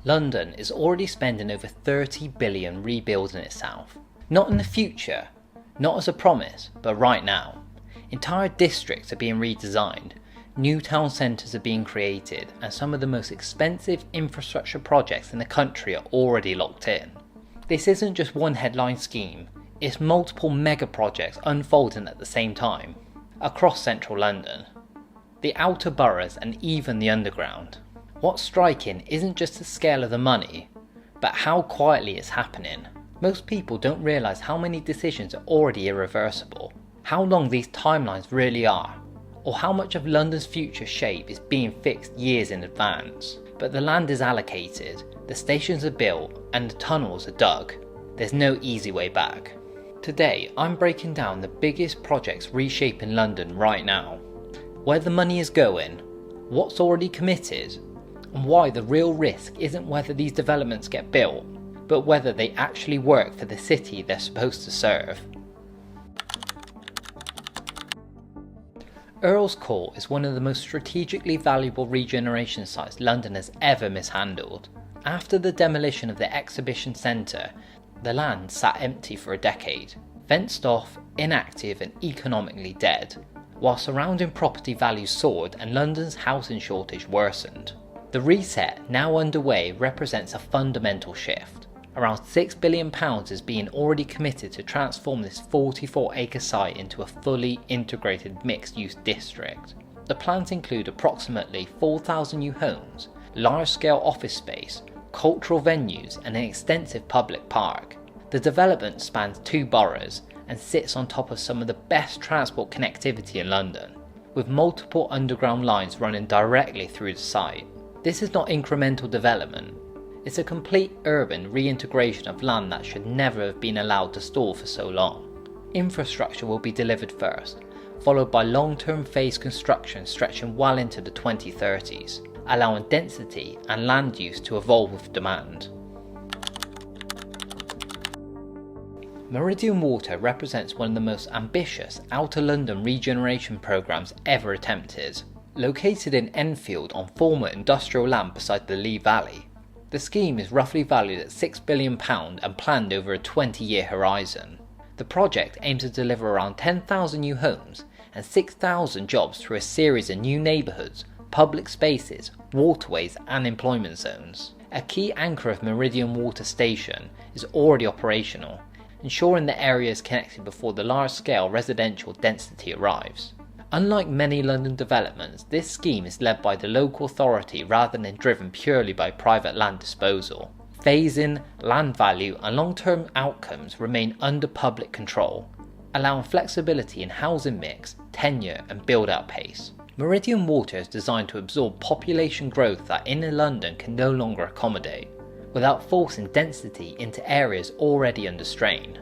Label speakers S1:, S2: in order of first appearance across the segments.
S1: London is already spending over 30 billion rebuilding itself. Not in the future, not as a promise, but right now. Entire districts are being redesigned, new town centres are being created, and some of the most expensive infrastructure projects in the country are already locked in. This isn't just one headline scheme, it's multiple mega projects unfolding at the same time, across central London, the outer boroughs and even the underground. What's striking isn't just the scale of the money, but how quietly it's happening. Most people don't realise how many decisions are already irreversible, how long these timelines really are, or how much of London's future shape is being fixed years in advance. But the land is allocated, the stations are built, and the tunnels are dug. There's no easy way back. Today, I'm breaking down the biggest projects reshaping London right now, where the money is going, what's already committed, and why the real risk isn't whether these developments get built, but whether they actually work for the city they're supposed to serve. Earl's Court is one of the most strategically valuable regeneration sites London has ever mishandled. After the demolition of the exhibition centre, the land sat empty for a decade, fenced off, inactive and economically dead, while surrounding property values soared and London's housing shortage worsened. The reset now underway represents a fundamental shift. Around £6 billion is being already committed to transform this 44-acre site into a fully integrated mixed-use district. The plans include approximately 4,000 new homes, large-scale office space, cultural venues and an extensive public park. The development spans 2 boroughs and sits on top of some of the best transport connectivity in London, with multiple underground lines running directly through the site. This is not incremental development. It's a complete urban reintegration of land that should never have been allowed to stall for so long. Infrastructure will be delivered first, followed by long-term phased construction stretching well into the 2030s, allowing density and land use to evolve with demand. Meridian Water represents one of the most ambitious Outer London regeneration programmes ever attempted. Located in Enfield on former industrial land beside the Lee Valley, the scheme is roughly valued at £6 billion and planned over a 20-year horizon. The project aims to deliver around 10,000 new homes and 6,000 jobs through a series of new neighbourhoods, public spaces, waterways and employment zones. A key anchor of Meridian Water Station is already operational, ensuring the area is connected before the large-scale residential density arrives. Unlike many London developments, this scheme is led by the local authority rather than driven purely by private land disposal. Phasing, land value and long-term outcomes remain under public control, allowing flexibility in housing mix, tenure and build-out pace. Meridian Water is designed to absorb population growth that inner London can no longer accommodate, without forcing density into areas already under strain.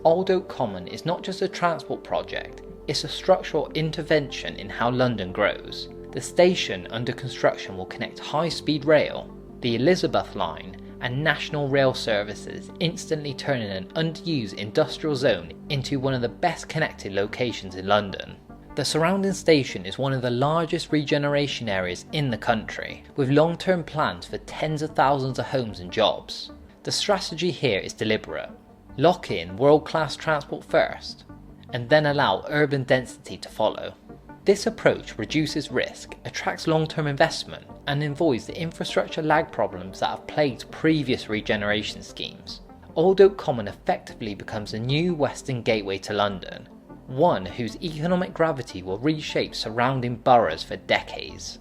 S1: Old Oak Common is not just a transport project, it's a structural intervention in how London grows. The station under construction will connect high-speed rail, the Elizabeth line and national rail services, instantly turning an underused industrial zone into one of the best connected locations in London. The surrounding station is one of the largest regeneration areas in the country, with long-term plans for tens of thousands of homes and jobs. The strategy here is deliberate. Lock in world-class transport first, and then allow urban density to follow. This approach reduces risk, attracts long-term investment, and avoids the infrastructure lag problems that have plagued previous regeneration schemes. Old Oak Common effectively becomes a new western gateway to London, one whose economic gravity will reshape surrounding boroughs for decades.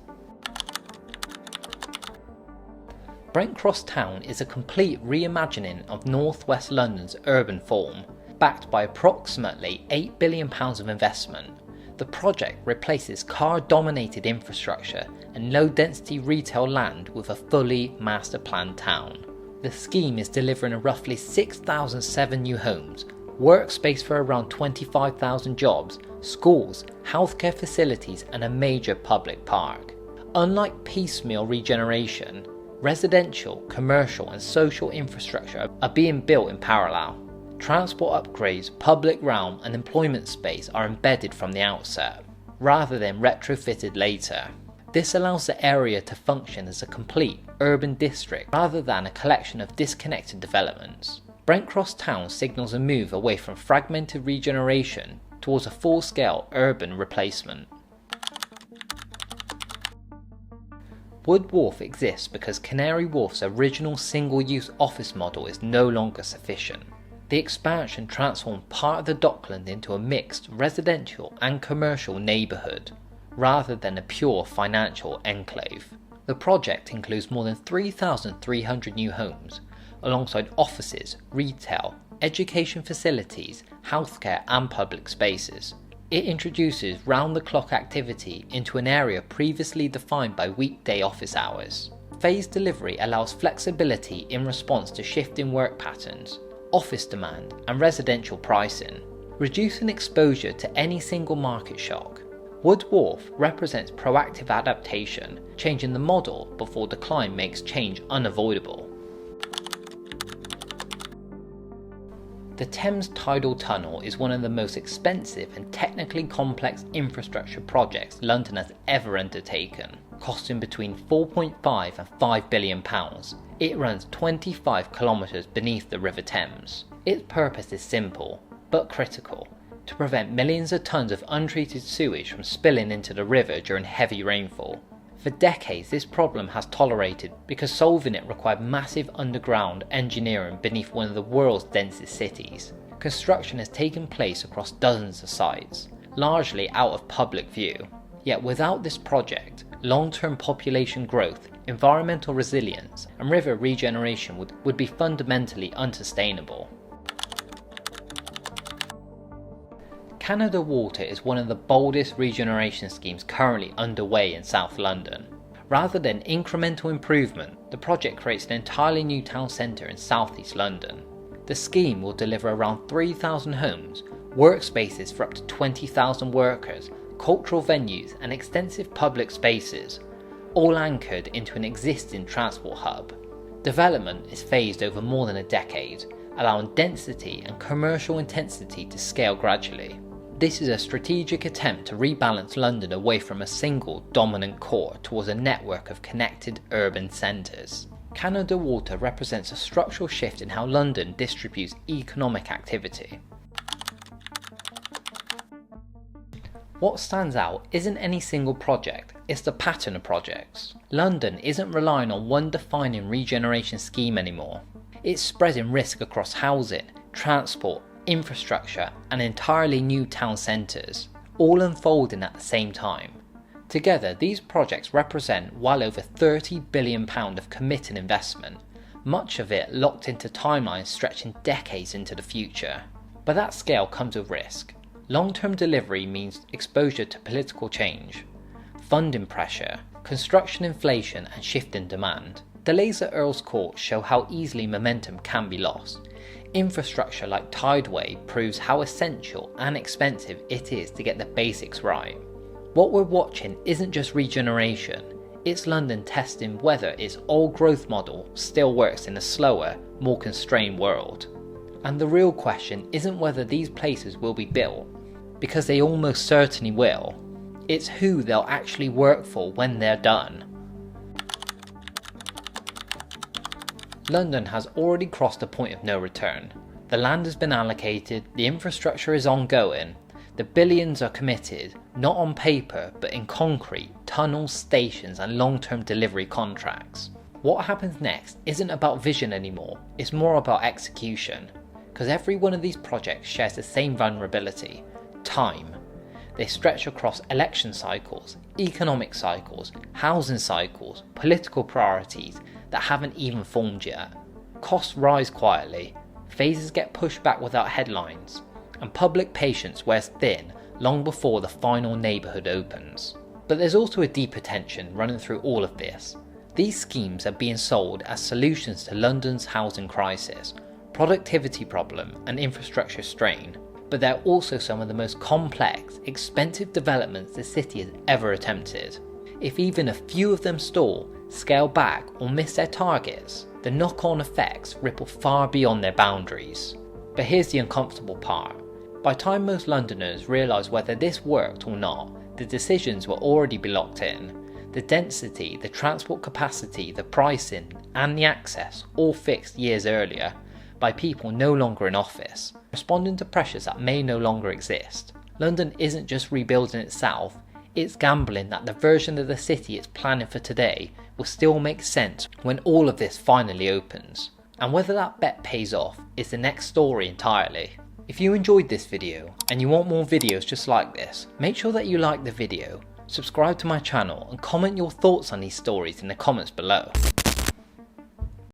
S1: Brent Cross Town is a complete reimagining of North West London's urban form, backed by approximately £8 billion of investment. The project replaces car-dominated infrastructure and low-density retail land with a fully master-planned town. The scheme is delivering roughly 6,007 new homes, workspace for around 25,000 jobs, schools, healthcare facilities and a major public park. Unlike piecemeal regeneration, residential, commercial and social infrastructure are being built in parallel. Transport upgrades, public realm and employment space are embedded from the outset, rather than retrofitted later. This allows the area to function as a complete urban district rather than a collection of disconnected developments. Brent Cross Town signals a move away from fragmented regeneration towards a full-scale urban replacement. Wood Wharf exists because Canary Wharf's original single-use office model is no longer sufficient. The expansion transformed part of the dockland into a mixed residential and commercial neighbourhood, rather than a pure financial enclave. The project includes more than 3,300 new homes, alongside offices, retail, education facilities, healthcare and public spaces. It introduces round-the-clock activity into an area previously defined by weekday office hours. Phased delivery allows flexibility in response to shifting work patterns, office demand and residential pricing, reducing exposure to any single market shock. Wood Wharf represents proactive adaptation, changing the model before decline makes change unavoidable. The Thames Tidal Tunnel is one of the most expensive and technically complex infrastructure projects London has ever undertaken, costing between £4.5 and £5 billion. It runs 25 kilometres beneath the River Thames. Its purpose is simple, but critical: to prevent millions of tonnes of untreated sewage from spilling into the river during heavy rainfall. For decades this problem has tolerated because solving it required massive underground engineering beneath one of the world's densest cities. Construction has taken place across dozens of sites, largely out of public view. Yet without this project, long-term population growth, environmental resilience and river regeneration would be fundamentally unsustainable. Canada Water is one of the boldest regeneration schemes currently underway in South London. Rather than incremental improvement, the project creates an entirely new town centre in South East London. The scheme will deliver around 3,000 homes, workspaces for up to 20,000 workers, cultural venues and extensive public spaces, all anchored into an existing transport hub. Development is phased over more than a decade, allowing density and commercial intensity to scale gradually. This is a strategic attempt to rebalance London away from a single dominant core towards a network of connected urban centres. Canada Water represents a structural shift in how London distributes economic activity. What stands out isn't any single project, it's the pattern of projects. London isn't relying on one defining regeneration scheme anymore. It's spreading risk across housing, transport, infrastructure and entirely new town centres, all unfolding at the same time. Together, these projects represent well over £30 billion of committed investment, much of it locked into timelines stretching decades into the future. But that scale comes with risk. Long-term delivery means exposure to political change, funding pressure, construction inflation and shifting demand. Delays at Earl's Court show how easily momentum can be lost. Infrastructure like Tideway proves how essential and expensive it is to get the basics right. What we're watching isn't just regeneration, it's London testing whether its old growth model still works in a slower, more constrained world. And the real question isn't whether these places will be built, because they almost certainly will. It's who they'll actually work for when they're done. London has already crossed a point of no return. The land has been allocated, the infrastructure is ongoing, the billions are committed, not on paper but in concrete, tunnels, stations and long-term delivery contracts. What happens next isn't about vision anymore, it's more about execution. Because every one of these projects shares the same vulnerability: time. They stretch across election cycles, economic cycles, housing cycles, political priorities that haven't even formed yet. Costs rise quietly, phases get pushed back without headlines, and public patience wears thin long before the final neighbourhood opens. But there's also a deeper tension running through all of this. These schemes are being sold as solutions to London's housing crisis, productivity problem and infrastructure strain, but they're also some of the most complex, expensive developments the city has ever attempted. If even a few of them stall, scale back or miss their targets, the knock-on effects ripple far beyond their boundaries. But here's the uncomfortable part. By the time most Londoners realise whether this worked or not, the decisions will already be locked in. The density, the transport capacity, the pricing and the access all fixed years earlier by people no longer in office, responding to pressures that may no longer exist. London isn't just rebuilding itself, it's gambling that the version of the city it's planning for today will still make sense when all of this finally opens. And whether that bet pays off is the next story entirely. If you enjoyed this video and you want more videos just like this, make sure that you like the video, subscribe to my channel and comment your thoughts on these stories in the comments below.